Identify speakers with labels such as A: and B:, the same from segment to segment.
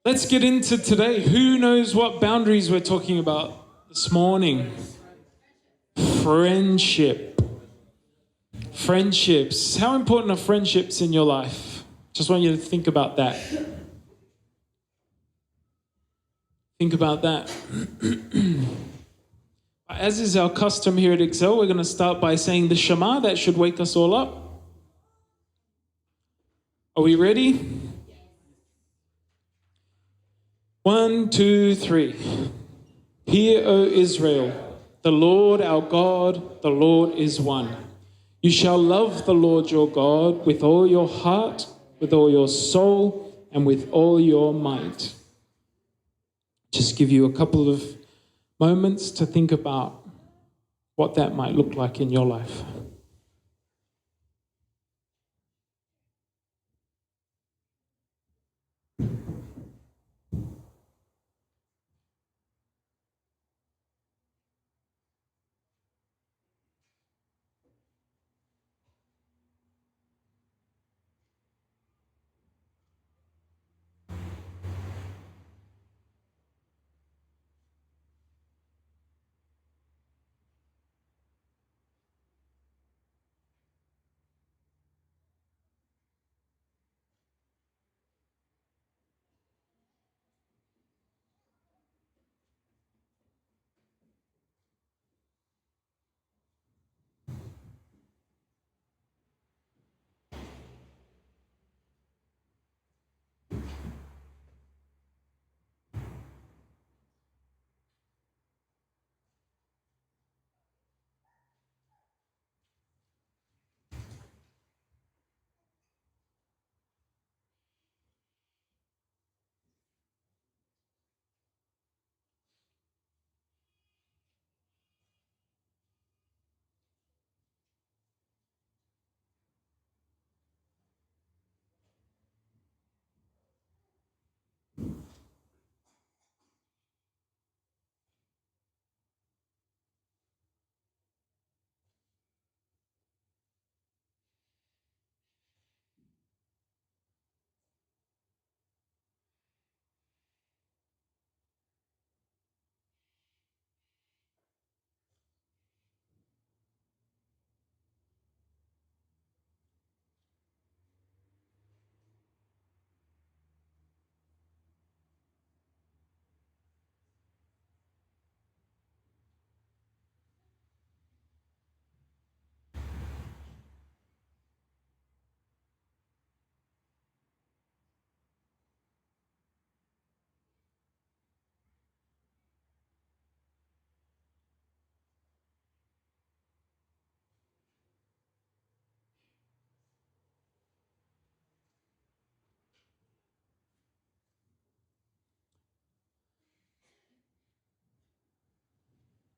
A: Let's get into today. Who knows what boundaries we're talking about this morning? Friendship. Friendships. How important are friendships in your life? Just want you to think about that. Think about that. As is our custom here at Excel, we're going to start by saying the Shema. That should wake us all up. Are we ready? 1, 2, 3. Hear, O Israel, the Lord our God, the Lord is one. You shall love the Lord your God with all your heart, with all your soul, and with all your might. Just give you a couple of moments to think about what that might look like in your life.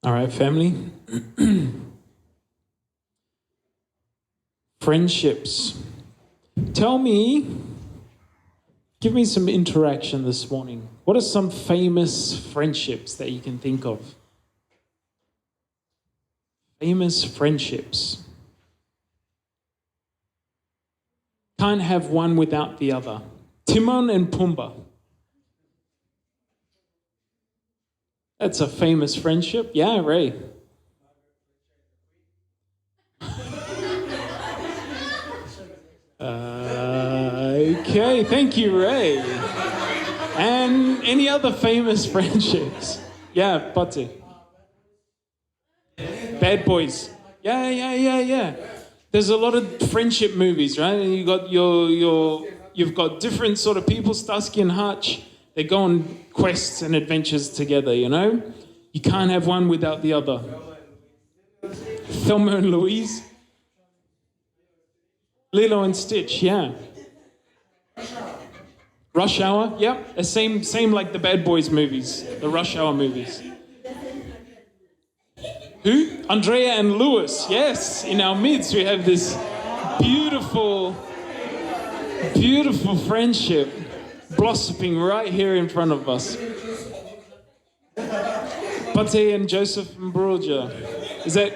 A: All right, family. Friendships. Give me some interaction this morning. What are some famous friendships that you can think of? Famous friendships. Can't have one without the other. Timon and Pumbaa. That's a famous friendship. Yeah, Ray. Okay, thank you, Ray. And any other famous friendships? Yeah, Pati. Bad Boys. Yeah. There's a lot of friendship movies, right? And you got you've got different sort of people, Starsky and Hutch. They go on quests and adventures together, you know? You can't have one without the other. Thelma and Louise. Lilo and Stitch, yeah. Rush Hour, yep. The same like the Bad Boys movies, the Rush Hour movies. Who? Andrea and Lewis, yes. In our midst, we have this beautiful, beautiful friendship blossoming right here in front of us. Pate and Joseph and Broja. Is that...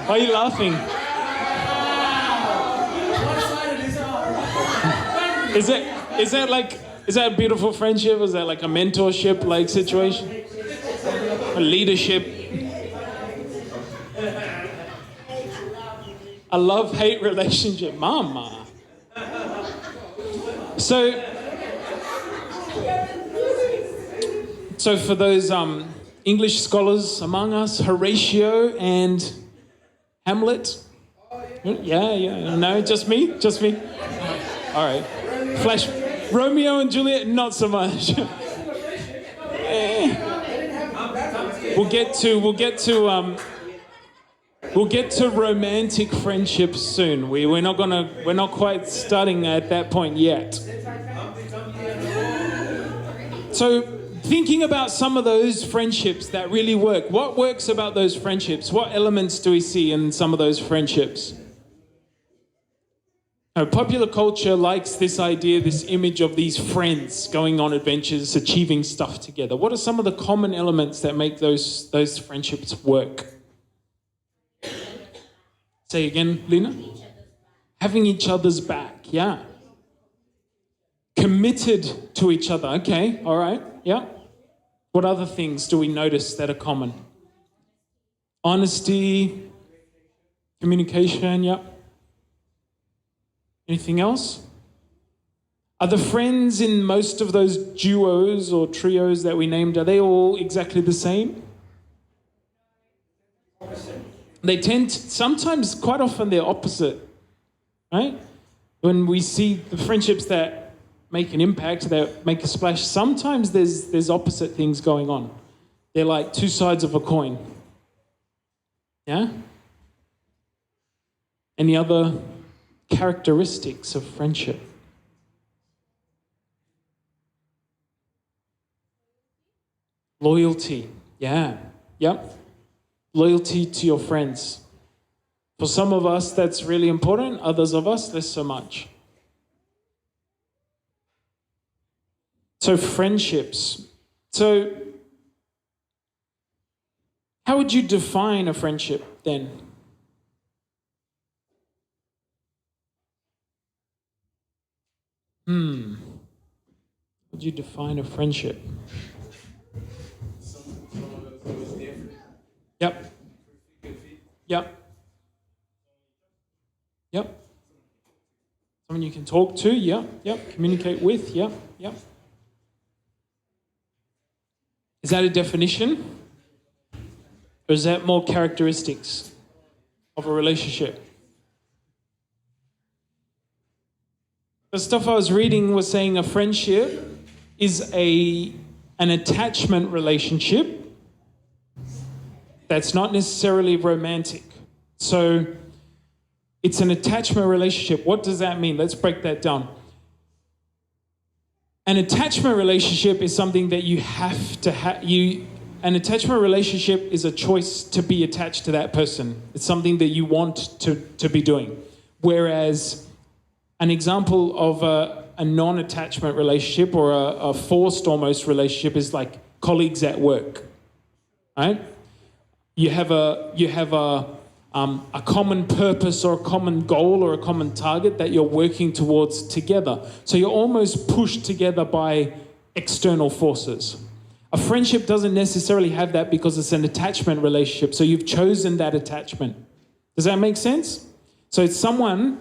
A: Why are you laughing? Is that like Is that a beautiful friendship? Is that like a mentorship like situation? A leadership? A love-hate relationship? Mama. So for those English scholars among us, Horatio and Hamlet. Yeah. No, just me? All right. Flash. Romeo and Juliet, not so much. We'll get to romantic friendships soon. We're not quite starting at that point yet. So thinking about some of those friendships that really work. What works about those friendships? What elements do we see in some of those friendships? Now, popular culture likes this idea, this image of these friends going on adventures, achieving stuff together. What are some of the common elements that make those friendships work? Say again, Lena? Having each other's back, yeah. Committed to each other, okay, all right, yeah. What other things do we notice that are common? Honesty, communication, yeah. Anything else? Are the friends in most of those duos or trios that we named, are they all exactly the same? They sometimes, quite often, they're opposite, right? When we see the friendships that make an impact, that make a splash, sometimes there's opposite things going on. They're like two sides of a coin. Yeah? Any other characteristics of friendship? Loyalty. Yeah. Yep. Loyalty to your friends. For some of us, that's really important. Others of us, less so much. So friendships. So how would you define a friendship then? How would you define a friendship? Yep. Someone you can talk to, yep. Communicate with, yep. Is that a definition? Or is that more characteristics of a relationship? The stuff I was reading was saying a friendship is an attachment relationship that's not necessarily romantic. So it's an attachment relationship. What does that mean? Let's break that down. An attachment relationship is something that you have to have. An attachment relationship is a choice to be attached to that person. It's something that you want to be doing. Whereas an example of a non-attachment relationship or a forced almost relationship is like colleagues at work, right? You have a common purpose or a common goal or a common target that you're working towards together. So you're almost pushed together by external forces. A friendship doesn't necessarily have that because it's an attachment relationship. So you've chosen that attachment. Does that make sense? So it's someone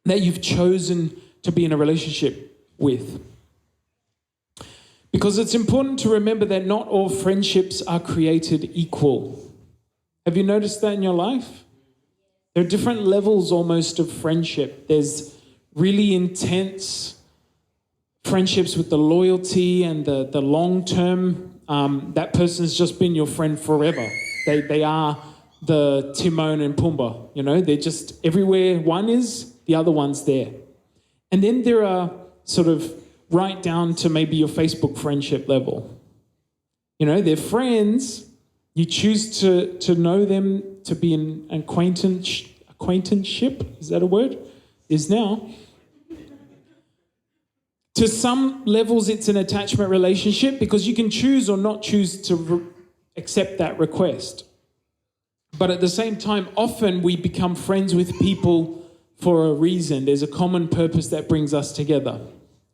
A: that you've chosen to be in a relationship with. Because it's important to remember that not all friendships are created equal. Have you noticed that in your life? There are different levels almost of friendship. There's really intense friendships with the loyalty and the long term. That person's just been your friend forever. They are the Timon and Pumbaa. You know, they're just everywhere one is, the other one's there. And then there are sort of right down to maybe your Facebook friendship level. You know, they're friends. You choose to know them, to be an acquaintanceship. Is that a word? Is now. To some levels, it's an attachment relationship because you can choose or not choose to accept that request. But at the same time, often we become friends with people for a reason. There's a common purpose that brings us together,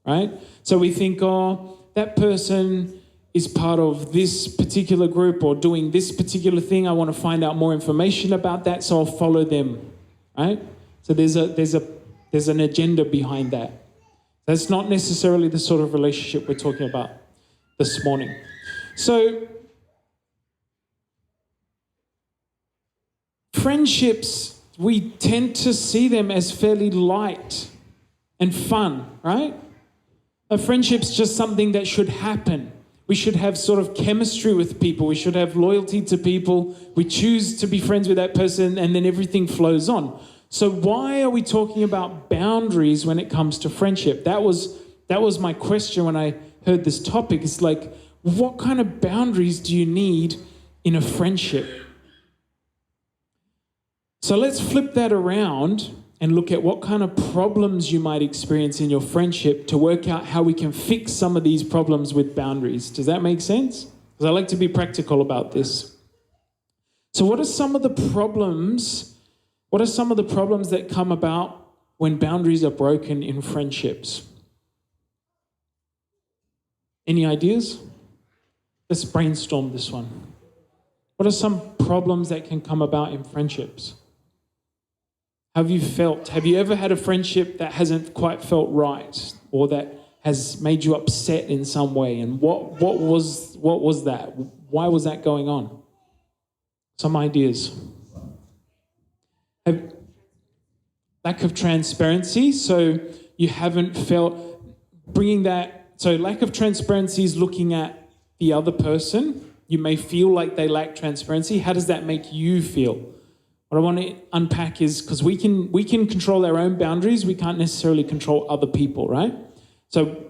A: right? So we think, oh, that person is part of this particular group or doing this particular thing. I want to find out more information about that, so I'll follow them, right? So there's an agenda behind that. That's not necessarily the sort of relationship we're talking about this morning. So friendships, we tend to see them as fairly light and fun, right? A friendship's just something that should happen. We should have sort of chemistry with people. We should have loyalty to people. We choose to be friends with that person, and then everything flows on. So why are we talking about boundaries when it comes to friendship? That was my question when I heard this topic. It's like, what kind of boundaries do you need in a friendship? So let's flip that around and look at what kind of problems you might experience in your friendship to work out how we can fix some of these problems with boundaries. Does that make sense? Because I like to be practical about this. So what are some of the problems that come about when boundaries are broken in friendships? Any ideas? Let's brainstorm this one. What are some problems that can come about in friendships? Have you ever had a friendship that hasn't quite felt right, or that has made you upset in some way? And what was that? Why was that going on? Some ideas. Lack of transparency. So you haven't felt bringing that. So lack of transparency is looking at the other person. You may feel like they lack transparency. How does that make you feel? What I want to unpack is, because we can control our own boundaries, we can't necessarily control other people, right? So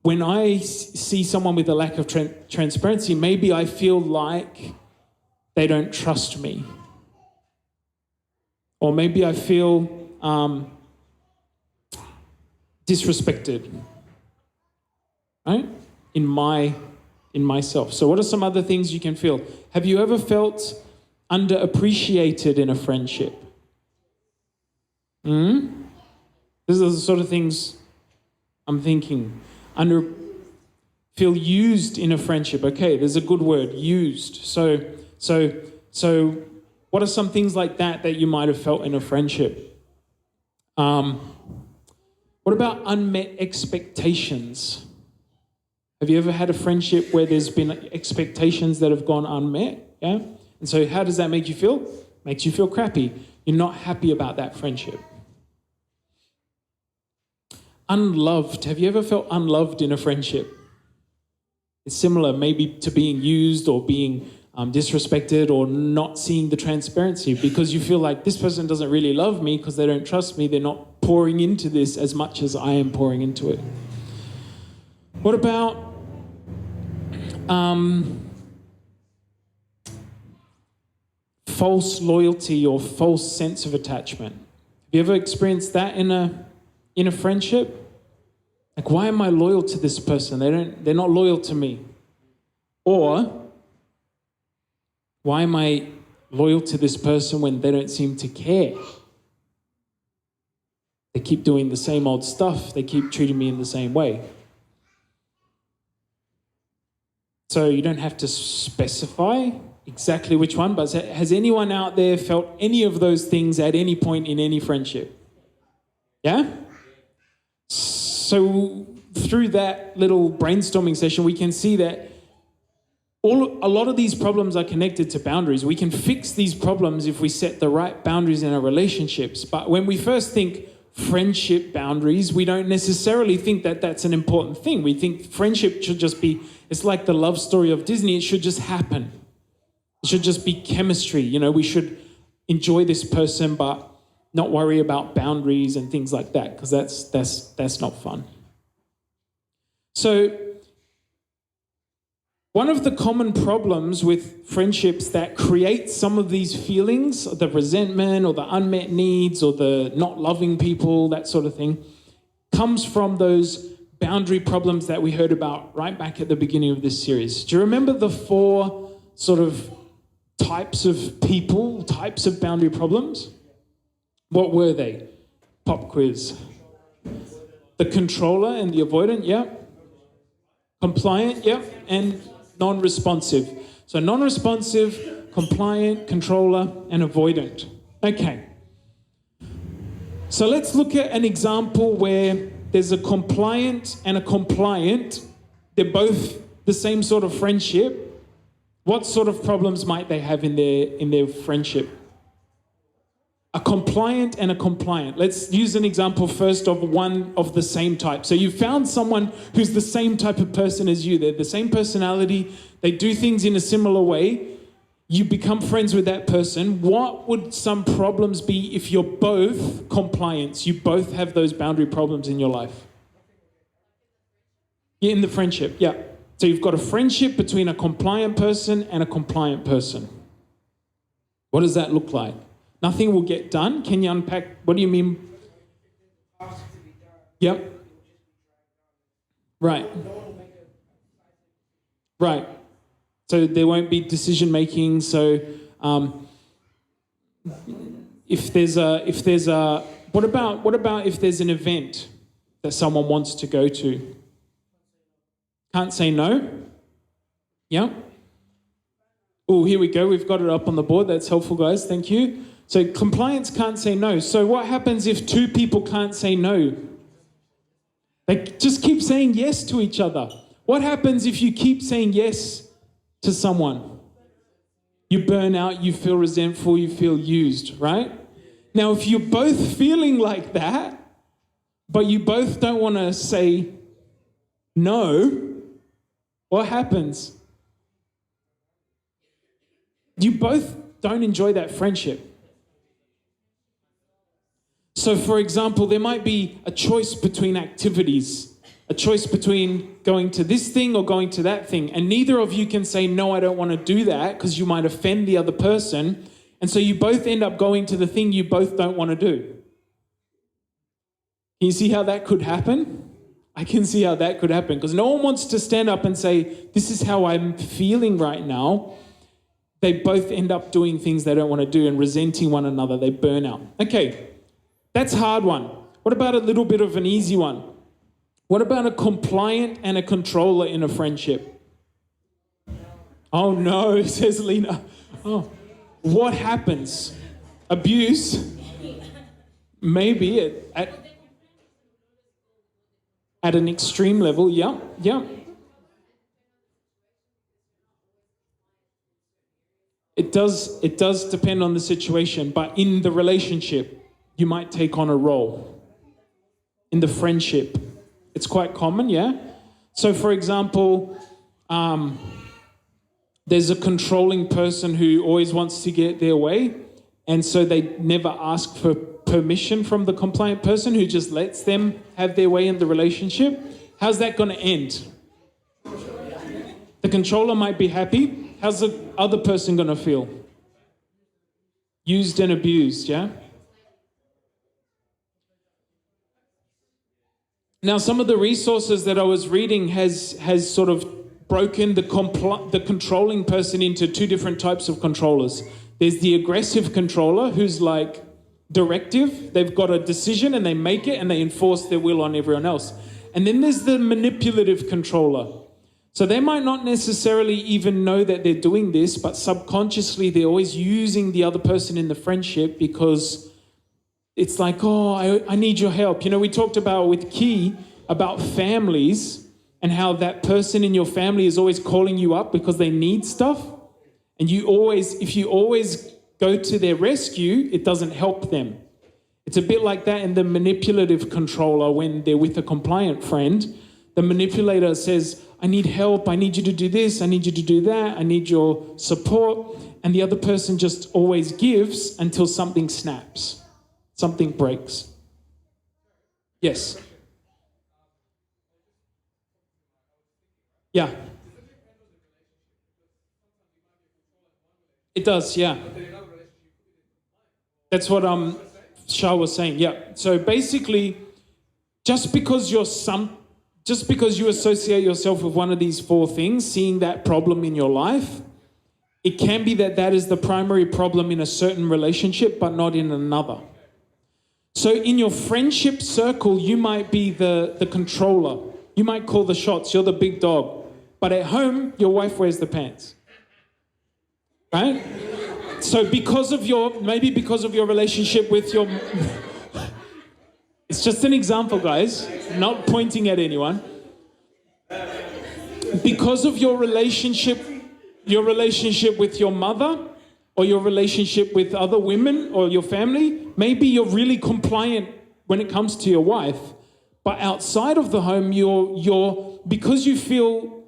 A: when I see someone with a lack of transparency, maybe I feel like they don't trust me. Or maybe I feel disrespected, right? In myself. So what are some other things you can feel? Have you ever felt underappreciated in a friendship? These are the sort of things I'm thinking. Feel used in a friendship. Okay, there's a good word, used. So what are some things like that you might have felt in a friendship? What about unmet expectations? Have you ever had a friendship where there's been expectations that have gone unmet? Yeah? And so how does that make you feel? Makes you feel crappy. You're not happy about that friendship. Unloved. Have you ever felt unloved in a friendship? It's similar maybe to being used or being disrespected or not seeing the transparency, because you feel like this person doesn't really love me because they don't trust me. They're not pouring into this as much as I am pouring into it. What about false loyalty or false sense of attachment? Have you ever experienced that in a friendship? Like, why am I loyal to this person? They're not loyal to me. Or why am I loyal to this person when they don't seem to care? They keep doing the same old stuff. They keep treating me in the same way. So you don't have to specify exactly which one, but has anyone out there felt any of those things at any point in any friendship? Yeah? So through that little brainstorming session, we can see that a lot of these problems are connected to boundaries. We can fix these problems if we set the right boundaries in our relationships. But when we first think friendship boundaries, we don't necessarily think that that's an important thing. We think friendship should just be, it's like the love story of Disney. It should just happen. It should just be chemistry. You know, we should enjoy this person, but not worry about boundaries and things like that, because that's not fun. So one of the common problems with friendships that create some of these feelings, the resentment or the unmet needs or the not loving people, that sort of thing, comes from those boundary problems that we heard about right back at the beginning of this series. Do you remember the 4 sort of types of people, types of boundary problems? What were they? Pop quiz. The controller and the avoidant, yeah. Compliant, yeah. And non-responsive. So non-responsive, compliant, controller, and avoidant. Okay. So let's look at an example where there's a compliant and a compliant. They're both the same sort of friendship. What sort of problems might they have in their friendship? A compliant and a compliant. Let's use an example first of one of the same type. So you found someone who's the same type of person as you. They're the same personality. They do things in a similar way. You become friends with that person. What would some problems be if you're both compliants? You both have those boundary problems in your life. Yeah, in the friendship, yeah. So you've got a friendship between a compliant person and a compliant person. What does that look like? Nothing will get done. Can you unpack? What do you mean? Yep. Right. Right. So there won't be decision making. So if there's a what about if there's an event that someone wants to go to? Can't say no. Yeah. Oh, here we go. We've got it up on the board. That's helpful, guys. Thank you. So compliance can't say no. So what happens if two people can't say no? They just keep saying yes to each other. What happens if you keep saying yes to someone? You burn out, you feel resentful, you feel used, right? Now, if you're both feeling like that, but you both don't want to say no, what happens? You both don't enjoy that friendship. So, for example, there might be a choice between activities, a choice between going to this thing or going to that thing. And neither of you can say, no, I don't want to do that, because you might offend the other person. And so you both end up going to the thing you both don't want to do. Can you see how that could happen? I can see how that could happen, because no one wants to stand up and say, this is how I'm feeling right now. They both end up doing things they don't want to do and resenting one another. They burn out. Okay, that's a hard one. What about a little bit of an easy one? What about a compliant and a controller in a friendship? Oh no, says Lena. Oh, what happens? Abuse? Maybe at an extreme level. Yeah. It does depend on the situation, but in the relationship, you might take on a role. In the friendship, it's quite common, yeah? So, for example, there's a controlling person who always wants to get their way, and so they never ask for permission from the compliant person who just lets them have their way in the relationship. How's that going to end? The controller might be happy. How's the other person going to feel? Used and abused, yeah? Now, some of the resources that I was reading has sort of broken the controlling person into two different types of controllers. There's the aggressive controller who's like directive. They've got a decision and they make it and they enforce their will on everyone else. And then there's the manipulative controller. So they might not necessarily even know that they're doing this, but subconsciously they're always using the other person in the friendship because it's like, oh, I need your help. You know, we talked about with Key about families and how that person in your family is always calling you up because they need stuff. And if you always go to their rescue, it doesn't help them. It's a bit like that in the manipulative controller when they're with a compliant friend. The manipulator says, I need help, I need you to do this, I need you to do that, I need your support. And the other person just always gives until something snaps, something breaks. Yes. Yeah. It does, yeah. That's what Shah was saying, yeah. So basically, just because you associate yourself with one of these four things, seeing that problem in your life, it can be that is the primary problem in a certain relationship, but not in another. So in your friendship circle, you might be the controller. You might call the shots. You're the big dog. But at home, your wife wears the pants. Right? So maybe because of your relationship with your... It's just an example, guys. Not pointing at anyone. Because of your relationship with your mother, or your relationship with other women or your family, maybe you're really compliant when it comes to your wife, but outside of the home, you're because you feel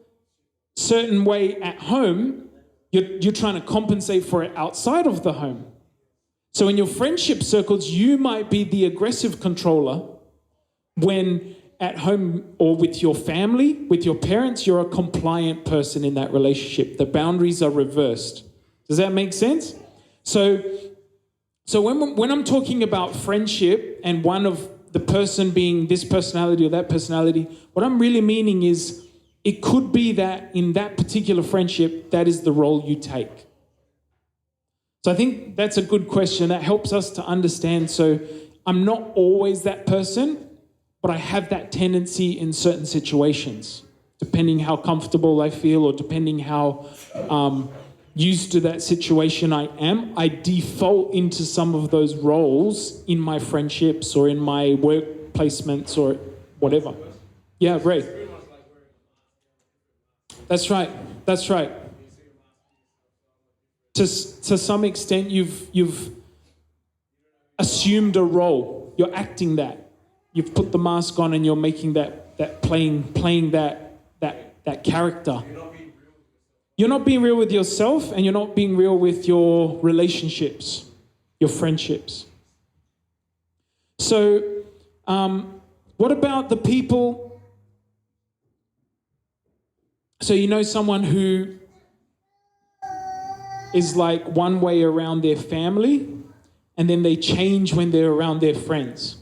A: certain way at home, you're trying to compensate for it outside of the home. So in your friendship circles, you might be the aggressive controller when at home or with your family, with your parents, you're a compliant person in that relationship. The boundaries are reversed. Does that make sense? So when I'm talking about friendship and one of the person being this personality or that personality, what I'm really meaning is it could be that in that particular friendship, that is the role you take. So I think that's a good question. That helps us to understand. So I'm not always that person, but I have that tendency in certain situations, depending how comfortable I feel or depending how used to that situation I am. I default into some of those roles in my friendships or in my work placements or whatever. Yeah, Ray. That's right. That's right. To some extent, you've assumed a role. You're acting that. You've put the mask on and you're making that playing that character. You're not being real with yourself, and you're not being real with your relationships, your friendships. So, what about the people? So you know someone who is like one way around their family, and then they change when they're around their friends.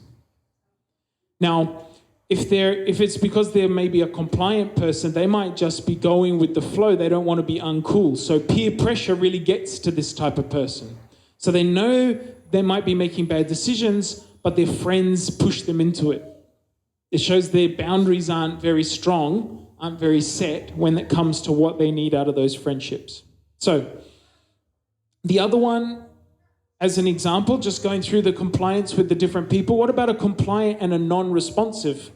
A: Now, if it's because they're maybe a compliant person, they might just be going with the flow. They don't want to be uncool. So peer pressure really gets to this type of person. So they know they might be making bad decisions, but their friends push them into it. It shows their boundaries aren't very strong, aren't very set when it comes to what they need out of those friendships. So the other one, as an example, just going through the compliance with the different people, what about a compliant and a non-responsive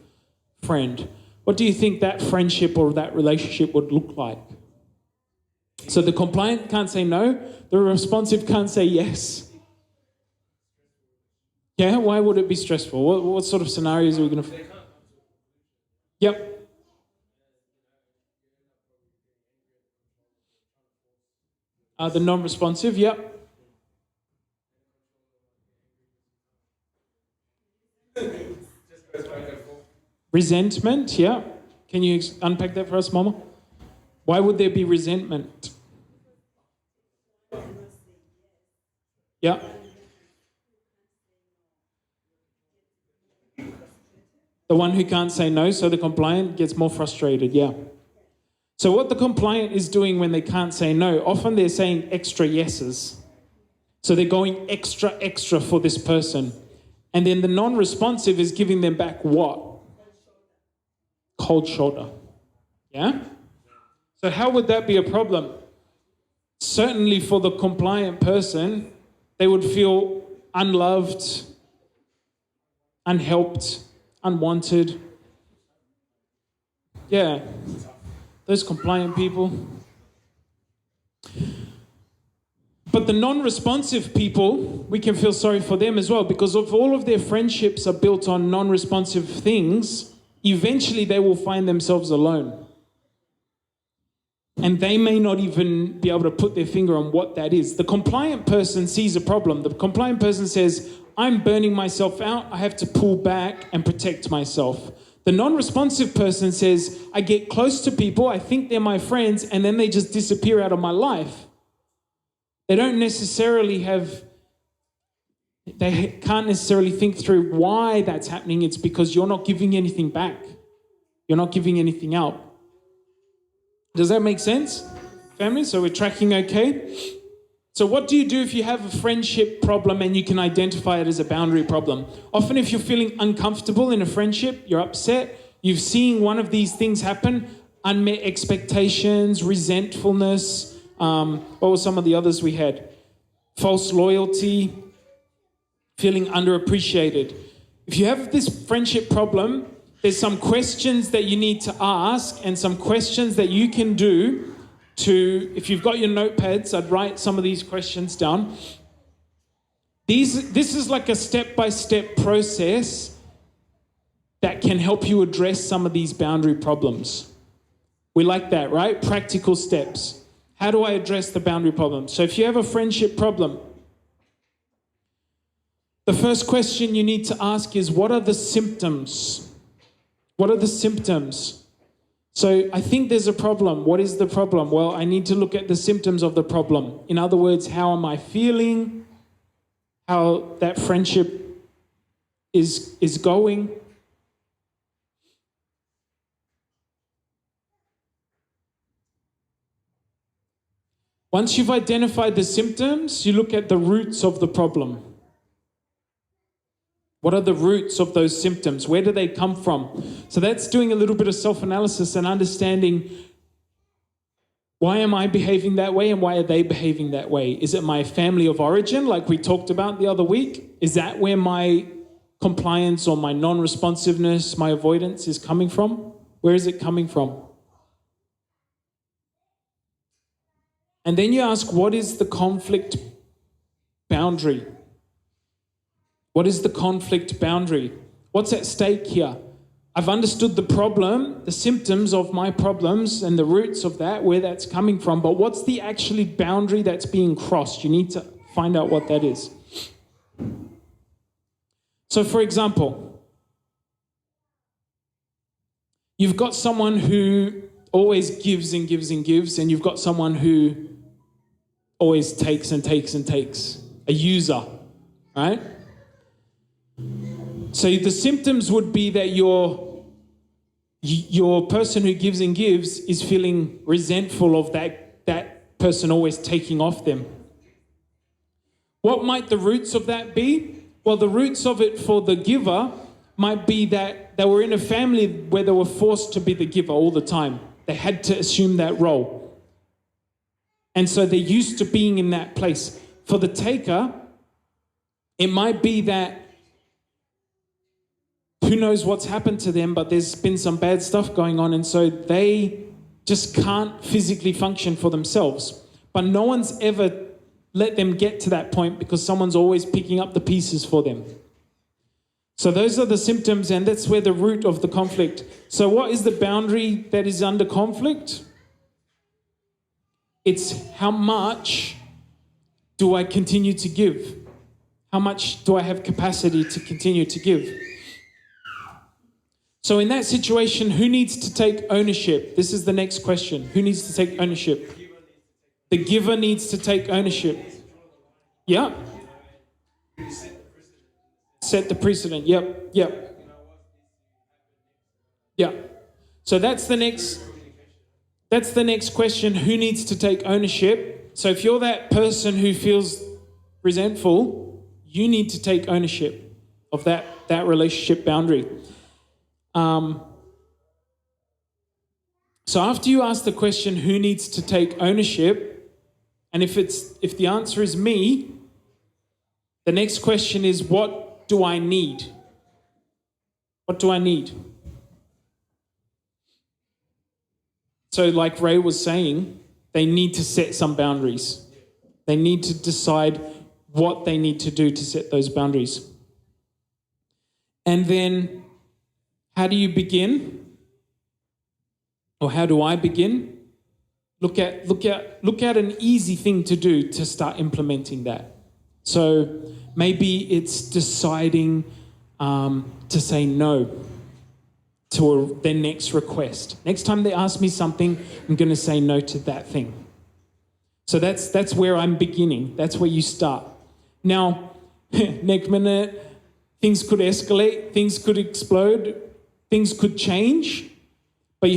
A: friend? What do you think that friendship or that relationship would look like? So the compliant can't say no, the responsive can't say yes. Yeah, why would it be stressful? What sort of scenarios are we going to... Yep. The non-responsive, yep. Resentment, yeah. Can you unpack that for us, Mama? Why would there be resentment? Yeah. The one who can't say no, so the compliant gets more frustrated, yeah. So what the compliant is doing when they can't say no, often they're saying extra yeses. So they're going extra for this person. And then the non-responsive is giving them back what? Cold shoulder. Yeah? So how would that be a problem? Certainly for the compliant person, they would feel unloved, unhelped, unwanted. Yeah. Those compliant people. But the non-responsive people, we can feel sorry for them as well, because if all of their friendships are built on non-responsive things, eventually they will find themselves alone. And they may not even be able to put their finger on what that is. The compliant person sees a problem. The compliant person says, I'm burning myself out. I have to pull back and protect myself. The non-responsive person says, I get close to people, I think they're my friends, and then they just disappear out of my life. They don't necessarily they can't necessarily think through why that's happening. It's because you're not giving anything back. You're not giving anything out. Does that make sense, family? So we're tracking okay? So what do you do if you have a friendship problem and you can identify it as a boundary problem? Often if you're feeling uncomfortable in a friendship, you're upset, you've seen one of these things happen, unmet expectations, resentfulness, what were some of the others we had? False loyalty, feeling underappreciated. If you have this friendship problem, there's some questions that you need to ask and some questions that you can do to, if you've got your notepads, I'd write some of these questions down. This is like a step-by-step process that can help you address some of these boundary problems. We like that, right? Practical steps. How do I address the boundary problem? So if you have a friendship problem, the first question you need to ask is, what are the symptoms? What are the symptoms? So I think there's a problem. What is the problem? Well, I need to look at the symptoms of the problem. In other words, how am I feeling? How that friendship is going? Once you've identified the symptoms, you look at the roots of the problem. What are the roots of those symptoms? Where do they come from? So that's doing a little bit of self-analysis and understanding, why am I behaving that way and why are they behaving that way? Is it my family of origin, like we talked about the other week? Is that where my compliance or my non-responsiveness, my avoidance is coming from? Where is it coming from? And then you ask, what is the conflict boundary? What is the conflict boundary? What's at stake here? I've understood the problem, the symptoms of my problems and the roots of that, where that's coming from, but what's the actually boundary that's being crossed? You need to find out what that is. So for example, you've got someone who always gives and gives and gives, and you've got someone who always takes and takes and takes, a user, right? So the symptoms would be that your person who gives and gives is feeling resentful of that person always taking off them. What might the roots of that be? Well, the roots of it for the giver might be that they were in a family where they were forced to be the giver all the time. They had to assume that role. And so they're used to being in that place. For the taker, it might be that who knows what's happened to them, but there's been some bad stuff going on, and so they just can't physically function for themselves. But no one's ever let them get to that point because someone's always picking up the pieces for them. So those are the symptoms, and that's where the root of the conflict. So what is the boundary that is under conflict? It's how much do I continue to give? How much do I have capacity to continue to give? So in that situation, who needs to take ownership? This is the next question. Who needs to take ownership? The giver needs to take ownership. Yeah. Set the precedent. Yep. Yeah. So that's the next question. Who needs to take ownership? So if you're that person who feels resentful, you need to take ownership of that relationship boundary. So after you ask the question, who needs to take ownership? And if the answer is me, the next question is, what do I need? What do I need? So like Ray was saying, they need to set some boundaries. They need to decide what they need to do to set those boundaries. And then how do you begin? Or how do I begin? Look at an easy thing to do to start implementing that. So maybe it's deciding to say no to their next request. Next time they ask me something, I'm going to say no to that thing. So that's where I'm beginning. That's where you start. Now, next minute, things could escalate, things could explode, things could change, but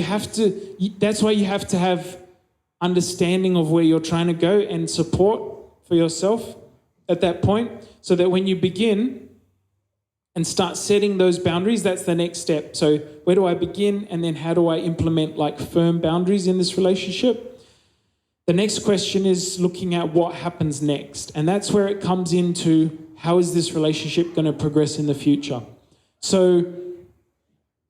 A: that's why you have to have understanding of where you're trying to go and support for yourself at that point, so that when you begin and start setting those boundaries, that's the next step. So where do I begin, and then how do I implement like firm boundaries in this relationship? The next question is looking at what happens next. And that's where it comes into how is this relationship going to progress in the future? So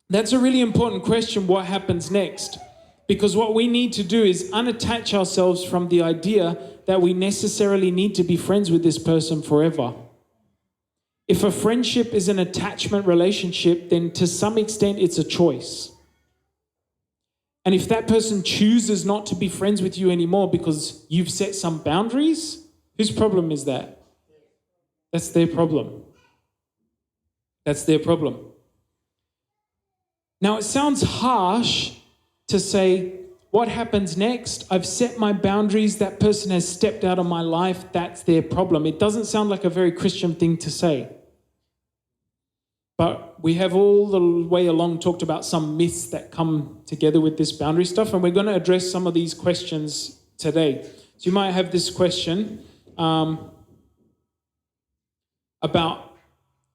A: that's a really important question, what happens next? Because what we need to do is unattach ourselves from the idea that we necessarily need to be friends with this person forever. If a friendship is an attachment relationship, then to some extent it's a choice. And if that person chooses not to be friends with you anymore because you've set some boundaries, whose problem is that? That's their problem. That's their problem. Now, it sounds harsh to say, what happens next? I've set my boundaries. That person has stepped out of my life. That's their problem. It doesn't sound like a very Christian thing to say. But we have all the way along talked about some myths that come together with this boundary stuff, and we're going to address some of these questions today. So you might have this question about,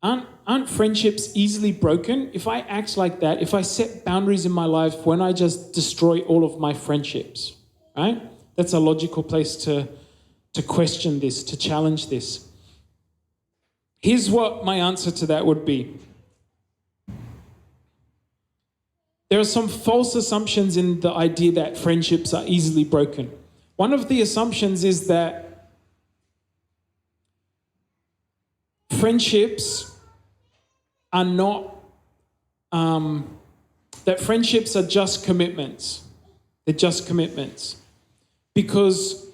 A: aren't friendships easily broken? If I act like that, if I set boundaries in my life, won't I just destroy all of my friendships, right? That's a logical place to question this, to challenge this. Here's what my answer to that would be. There are some false assumptions in the idea that friendships are easily broken. One of the assumptions is that friendships are not, that friendships are just commitments. They're just commitments. Because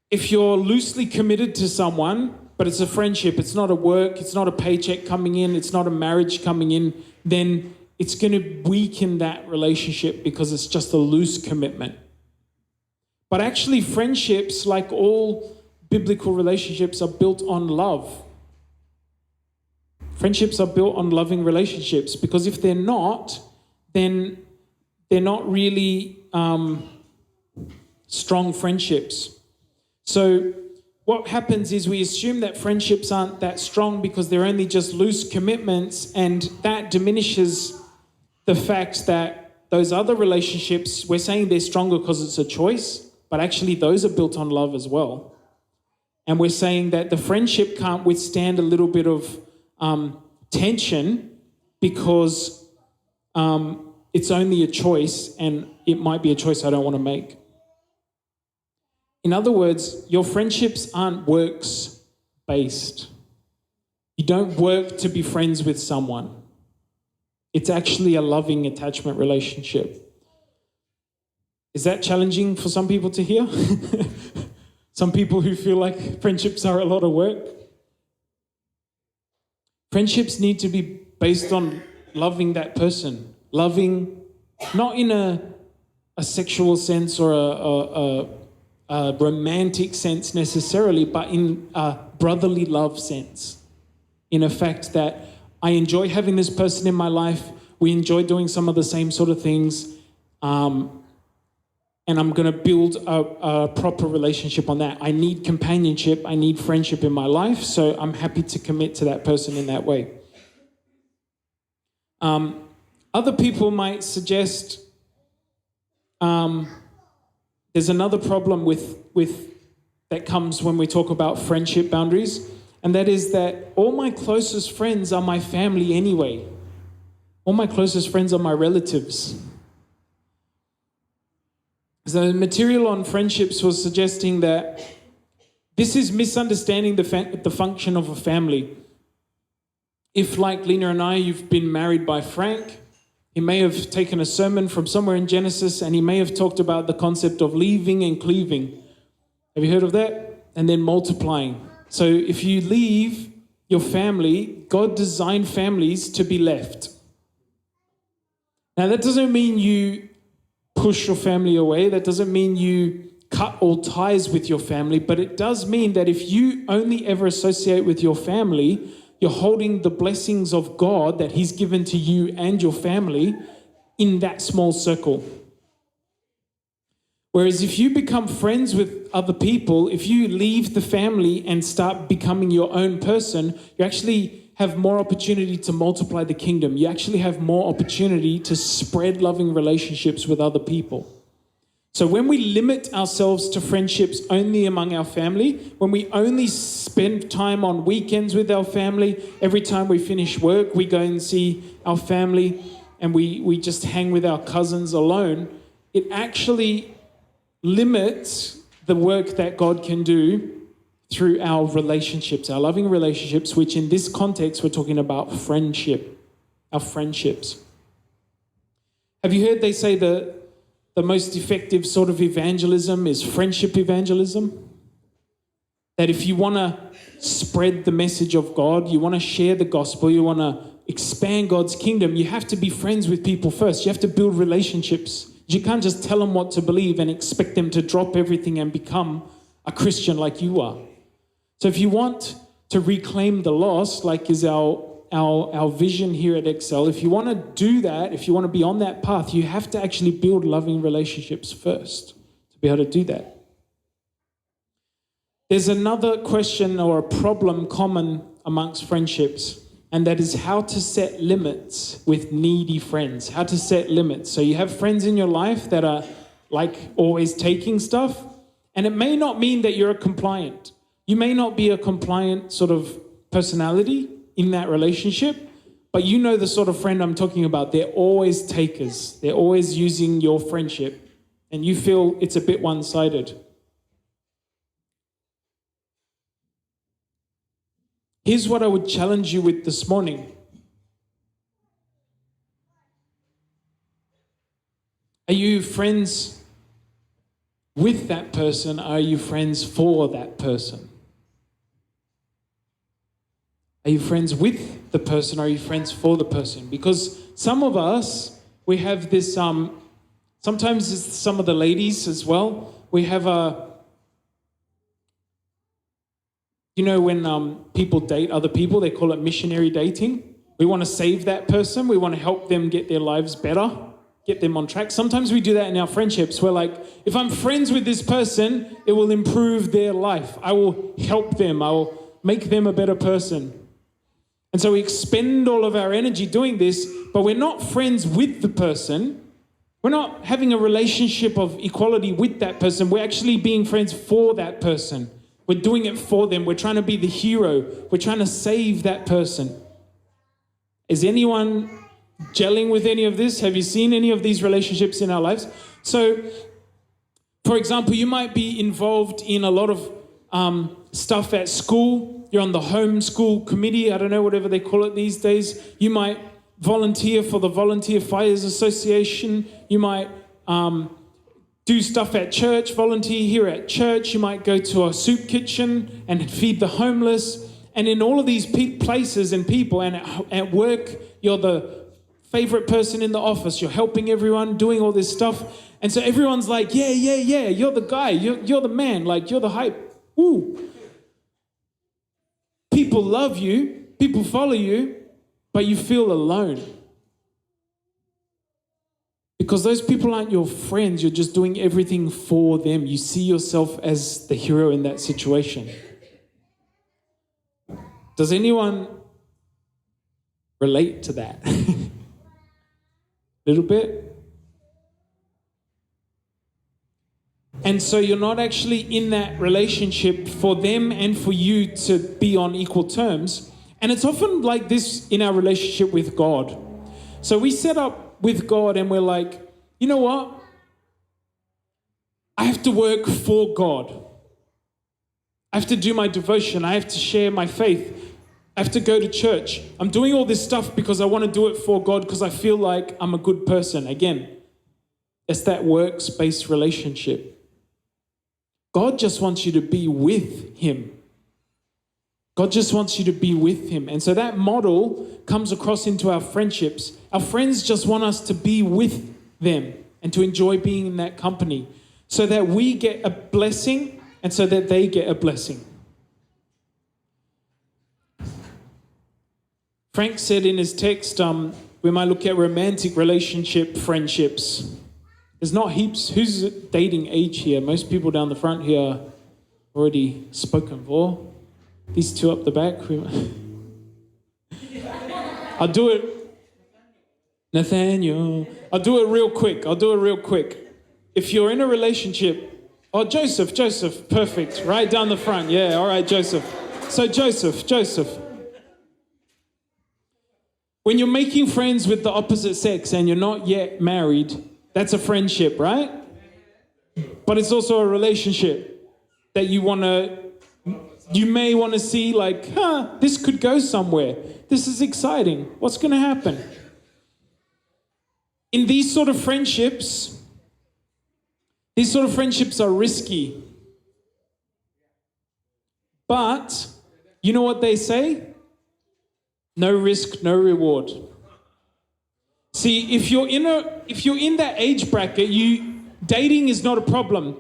A: if you're loosely committed to someone, but it's a friendship, it's not a work, it's not a paycheck coming in, it's not a marriage coming in, then it's going to weaken that relationship because it's just a loose commitment. But actually, friendships, like all biblical relationships, are built on love. Friendships are built on loving relationships, because if they're not, then they're not really strong friendships. So what happens is we assume that friendships aren't that strong because they're only just loose commitments, and that diminishes the fact that those other relationships, we're saying they're stronger because it's a choice, but actually those are built on love as well. And we're saying that the friendship can't withstand a little bit of tension because it's only a choice, and it might be a choice I don't want to make. In other words, your friendships aren't works-based. You don't work to be friends with someone. It's actually a loving attachment relationship. Is that challenging for some people to hear? Some people who feel like friendships are a lot of work? Friendships need to be based on loving that person. Loving, not in a sexual sense or a romantic sense necessarily, but in a brotherly love sense. In a fact that I enjoy having this person in my life, we enjoy doing some of the same sort of things, and I'm going to build a proper relationship on that. I need companionship, I need friendship in my life, so I'm happy to commit to that person in that way. Other people might suggest there's another problem with that comes when we talk about friendship boundaries, and that is that all my closest friends are my family anyway. All my closest friends are my relatives. So the material on friendships was suggesting that this is misunderstanding the function of a family. If, like Lena and I, you've been married by Frank, he may have taken a sermon from somewhere in Genesis, and he may have talked about the concept of leaving and cleaving. Have you heard of that? And then multiplying. So if you leave your family, God designed families to be left. Now, that doesn't mean you push your family away. That doesn't mean you cut all ties with your family, but it does mean that if you only ever associate with your family, you're holding the blessings of God that He's given to you and your family in that small circle. Whereas if you become friends with other people, if you leave the family and start becoming your own person, you actually have more opportunity to multiply the kingdom. You actually have more opportunity to spread loving relationships with other people. So when we limit ourselves to friendships only among our family, when we only spend time on weekends with our family, every time we finish work, we go and see our family and we just hang with our cousins alone, it actually limits the work that God can do through our relationships, our loving relationships, which in this context, we're talking about friendship, our friendships. Have you heard they say the most effective sort of evangelism is friendship evangelism? That if you want to spread the message of God, you want to share the gospel, you want to expand God's kingdom, you have to be friends with people first. You have to build relationships. You can't just tell them what to believe and expect them to drop everything and become a Christian like you are. So if you want to reclaim the lost, like is our vision here at Excel, if you want to do that, if you want to be on that path, you have to actually build loving relationships first to be able to do that. There's another question or a problem common amongst friendships, and that is how to set limits with needy friends, how to set limits. So you have friends in your life that are like always taking stuff, and it may not mean that you're a compliant. You may not be a compliant sort of personality in that relationship, but you know the sort of friend I'm talking about. They're always takers. They're always using your friendship, and you feel it's a bit one-sided. Here's what I would challenge you with this morning. Are you friends with that person? Are you friends for that person? Are you friends with the person? Are you friends for the person? Because some of us, we have this, sometimes it's some of the ladies as well, we have when people date other people, they call it missionary dating. We want to save that person. We want to help them get their lives better, get them on track. Sometimes we do that in our friendships. We're like, if I'm friends with this person, it will improve their life. I will help them. I will make them a better person. And so we expend all of our energy doing this, but we're not friends with the person. We're not having a relationship of equality with that person. We're actually being friends for that person. We're doing it for them. We're trying to be the hero. We're trying to save that person. Is anyone gelling with any of this? Have you seen any of these relationships in our lives? So, for example, you might be involved in a lot of stuff at school. You're on the homeschool committee. I don't know, whatever they call it these days. You might volunteer for the Volunteer Fires Association. You might do stuff at church, volunteer here at church. You might go to a soup kitchen and feed the homeless. And in all of these places and people, and at work, you're the favorite person in the office. You're helping everyone, doing all this stuff. And so everyone's like, yeah, you're the guy. You're the man. Like, you're the hype. Woo. People love you. People follow you. But you feel alone. Because those people aren't your friends. You're just doing everything for them. You see yourself as the hero in that situation. Does anyone relate to that? A little bit? And so you're not actually in that relationship for them and for you to be on equal terms. And it's often like this in our relationship with God. So we set up with God and we're like, you know what? I have to work for God. I have to do my devotion. I have to share my faith. I have to go to church. I'm doing all this stuff because I want to do it for God because I feel like I'm a good person. Again, it's that works-based relationship. God just wants you to be with Him. God just wants you to be with Him. And so that model comes across into our friendships. Our friends just want us to be with them and to enjoy being in that company so that we get a blessing and so that they get a blessing. Frank said in his text, we might look at romantic relationship friendships. There's not heaps. Who's dating age here? Most people down the front here are already spoken for. These two up the back. I'll do it. Nathaniel. I'll do it real quick. If you're in a relationship, Joseph, perfect. Right down the front. Yeah, all right, Joseph. So Joseph. When you're making friends with the opposite sex and you're not yet married, that's a friendship, right? But it's also a relationship that you may want to see like, this could go somewhere. This is exciting. What's going to happen? In these sort of friendships are risky. But you know what they say? No risk, no reward. See, if you're in that age bracket, dating is not a problem.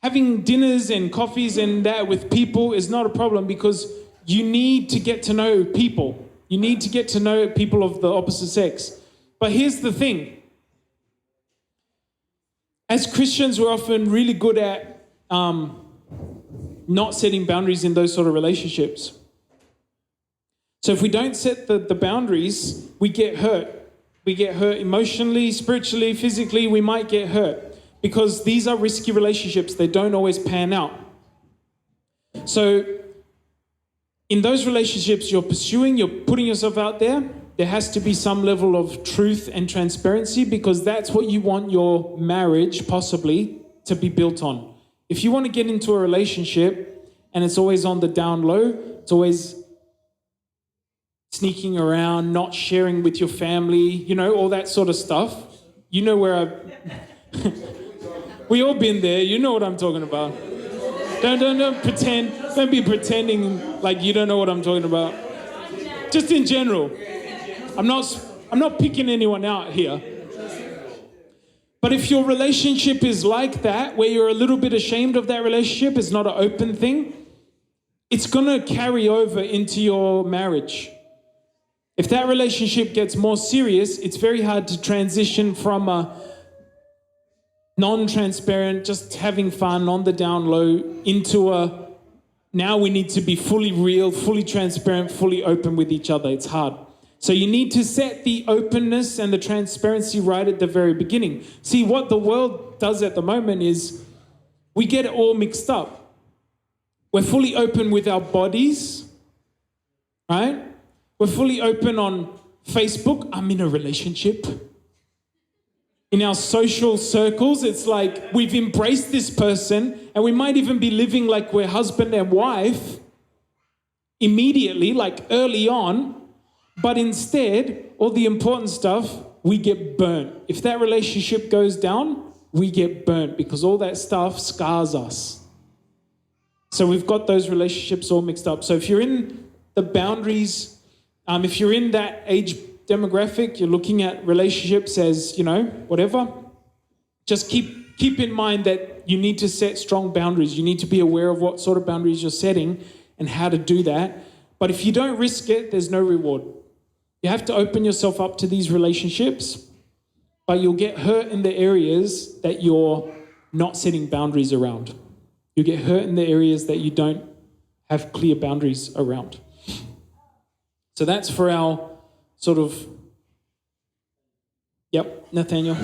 A: Having dinners and coffees and that with people is not a problem because you need to get to know people. You need to get to know people of the opposite sex. But here's the thing. As Christians, we're often really good at not setting boundaries in those sort of relationships. So if we don't set the boundaries, we get hurt. We get hurt emotionally, spiritually, physically. We might get hurt because these are risky relationships. They don't always pan out. So in those relationships you're pursuing, you're putting yourself out there. There has to be some level of truth and transparency because that's what you want your marriage possibly to be built on. If you want to get into a relationship and it's always on the down low, it's always sneaking around, not sharing with your family, all that sort of stuff. You know where we all been there. You know what I'm talking about. Don't pretend. Don't be pretending like you don't know what I'm talking about. Just in general. I'm not picking anyone out here. But if your relationship is like that, where you're a little bit ashamed of that relationship, it's not an open thing, it's going to carry over into your marriage. If that relationship gets more serious, it's very hard to transition from a non-transparent, just having fun on the down low, into a now we need to be fully real, fully transparent, fully open with each other. It's hard. So you need to set the openness and the transparency right at the very beginning. See, what the world does at the moment is we get it all mixed up. We're fully open with our bodies, right? We're fully open on Facebook. I'm in a relationship. In our social circles, it's like we've embraced this person and we might even be living like we're husband and wife immediately, like early on. But instead, all the important stuff, we get burnt. If that relationship goes down, we get burnt because all that stuff scars us. So we've got those relationships all mixed up. So if you're in the boundaries, if you're in that age demographic, you're looking at relationships as, whatever, just keep in mind that you need to set strong boundaries. You need to be aware of what sort of boundaries you're setting and how to do that. But if you don't risk it, there's no reward. You have to open yourself up to these relationships, but you'll get hurt in the areas that you're not setting boundaries around. You get hurt in the areas that you don't have clear boundaries around. So that's for our sort of, Nathaniel.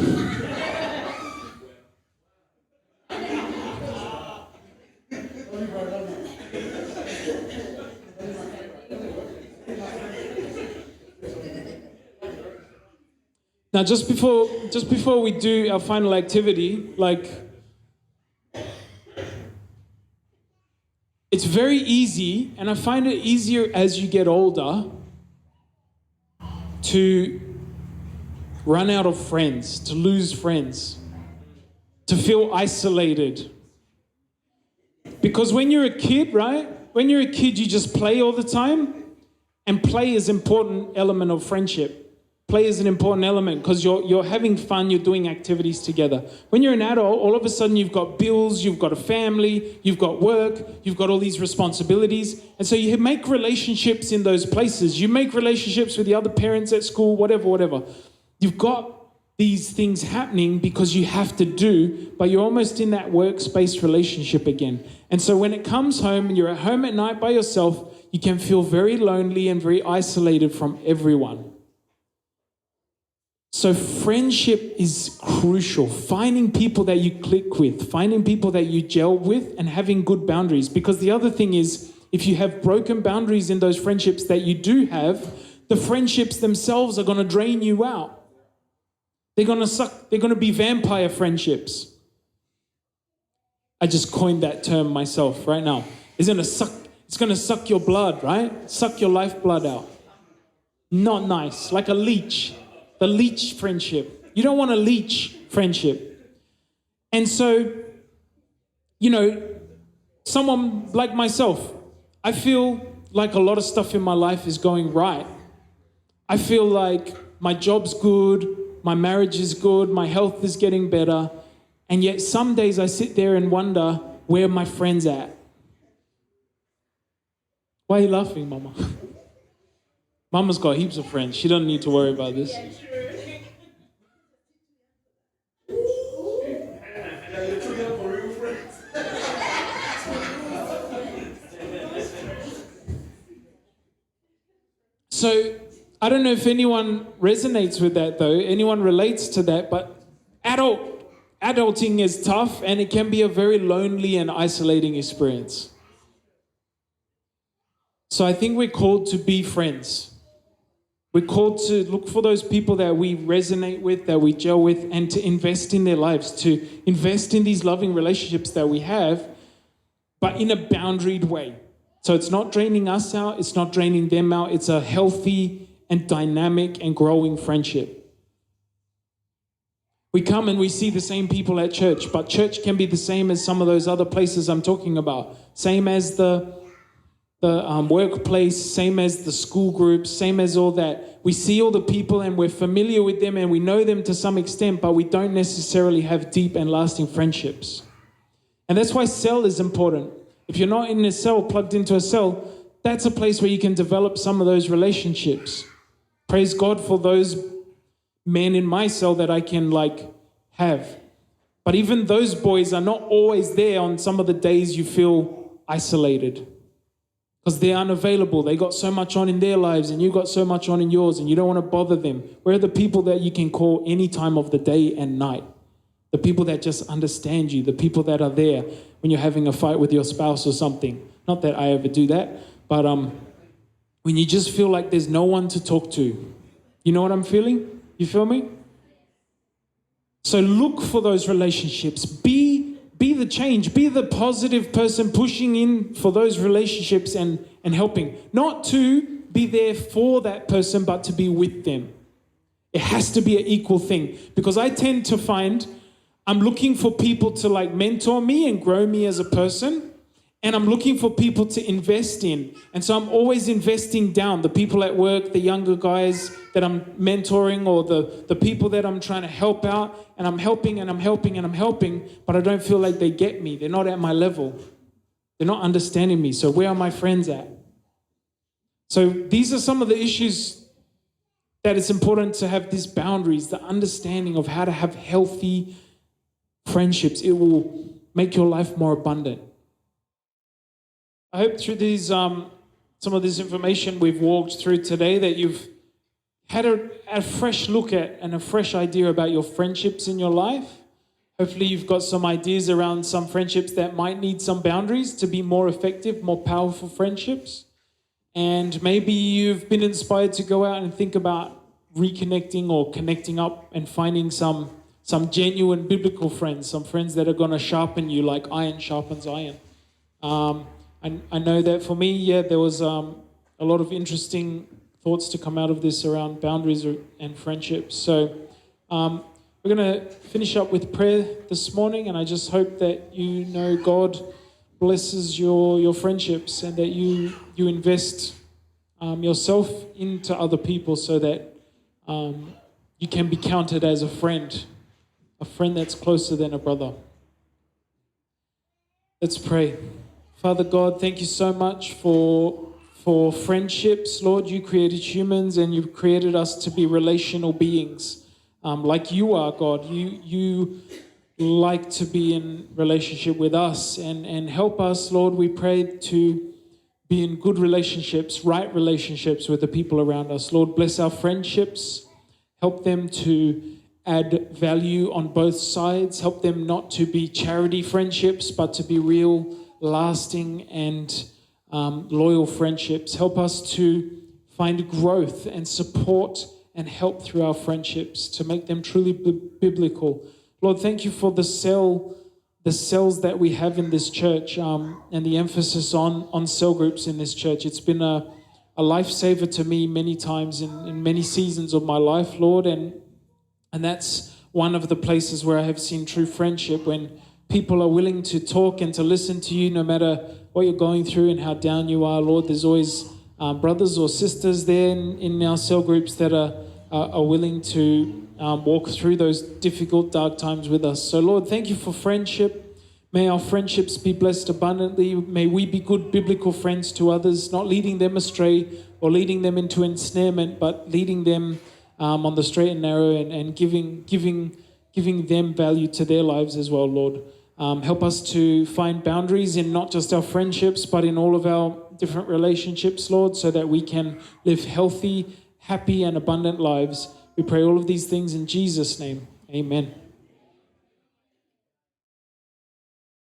A: Now, just before we do our final activity, it's very easy, and I find it easier as you get older, to run out of friends, to lose friends, to feel isolated. Because when you're a kid, right? When you're a kid, you just play all the time, and play is an important element of friendship. Play is an important element because you're having fun, you're doing activities together. When you're an adult, all of a sudden you've got bills, you've got a family, you've got work, you've got all these responsibilities. And so you make relationships in those places. You make relationships with the other parents at school, whatever. You've got these things happening because you have to do, but you're almost in that workspace relationship again. And so when it comes home and you're at home at night by yourself, you can feel very lonely and very isolated from everyone. So friendship is crucial. Finding people that you click with, finding people that you gel with, and having good boundaries. Because the other thing is, if you have broken boundaries in those friendships that you do have, the friendships themselves are going to drain you out. They're going to suck. They're going to be vampire friendships. I just coined that term myself right now. It's going to suck your blood, right? Suck your lifeblood out. Not nice. Like a leech. The leech friendship. You don't want a leech friendship. And so, someone like myself, I feel like a lot of stuff in my life is going right. I feel like my job's good, my marriage is good, my health is getting better, and yet some days I sit there and wonder, where are my friends at? Why are you laughing, Mama? Mama's got heaps of friends. She doesn't need to worry about this. So I don't know if anyone resonates with that though, anyone relates to that, but adulting is tough and it can be a very lonely and isolating experience. So I think we're called to be friends. We're called to look for those people that we resonate with, that we gel with, and to invest in their lives, to invest in these loving relationships that we have, but in a boundaried way. So it's not draining us out, it's not draining them out, it's a healthy and dynamic and growing friendship. We come and we see the same people at church, but church can be the same as some of those other places I'm talking about. Same as the workplace, same as the school groups, same as all that. We see all the people and we're familiar with them and we know them to some extent, but we don't necessarily have deep and lasting friendships. And that's why cell is important. If you're not in a cell, plugged into a cell, that's a place where you can develop some of those relationships. Praise God for those men in my cell that I can have. But even those boys are not always there on some of the days you feel isolated. Because they're unavailable. They got so much on in their lives and you got so much on in yours and you don't want to bother them. Where are the people that you can call any time of the day and night? The people that just understand you, the people that are there when you're having a fight with your spouse or something. Not that I ever do that, but when you just feel like there's no one to talk to. You know what I'm feeling? You feel me? So look for those relationships. Be the change. Be the positive person pushing in for those relationships and helping. Not to be there for that person, but to be with them. It has to be an equal thing. Because I tend to find I'm looking for people to mentor me and grow me as a person. And I'm looking for people to invest in. And so I'm always investing down. The people at work, the younger guys that I'm mentoring, or the people that I'm trying to help out. And I'm helping and I'm helping and I'm helping, but I don't feel like they get me. They're not at my level. They're not understanding me. So where are my friends at? So these are some of the issues that it's important to have these boundaries, the understanding of how to have healthy friendships. It will make your life more abundant. I hope through these some of this information we've walked through today that you've had a fresh look at and a fresh idea about your friendships in your life. Hopefully you've got some ideas around some friendships that might need some boundaries to be more effective, more powerful friendships. And maybe you've been inspired to go out and think about reconnecting or connecting up and finding some genuine biblical friends, some friends that are going to sharpen you like iron sharpens iron. I know that for me, there was a lot of interesting thoughts to come out of this around boundaries and friendships. So we're going to finish up with prayer this morning, and I just hope that God blesses your friendships and that you invest yourself into other people so that you can be counted as a friend that's closer than a brother. Let's pray. Father God, thank you so much for friendships. Lord, you created humans and you've created us to be relational beings. like you are, God. You like to be in relationship with us, and help us, Lord, we pray, to be in good relationships, right relationships with the people around us. Lord, bless our friendships. Help them to add value on both sides. Help them not to be charity friendships, but to be real, lasting, and loyal friendships. Help us to find growth and support and help through our friendships to make them truly biblical. Lord, thank you for the cells that we have in this church, and the emphasis on cell groups in this church. It's been a lifesaver to me many times in many seasons of my life, Lord, and that's one of the places where I have seen true friendship, when people are willing to talk and to listen to you no matter what you're going through and how down you are, Lord. There's always brothers or sisters there in our cell groups that are willing to walk through those difficult, dark times with us. So, Lord, thank you for friendship. May our friendships be blessed abundantly. May we be good biblical friends to others, not leading them astray or leading them into ensnarement, but leading them on the straight and narrow, and giving them value to their lives as well, Lord. Help us to find boundaries in not just our friendships, but in all of our different relationships, Lord, so that we can live healthy, happy, and abundant lives. We pray all of these things in Jesus' name. Amen.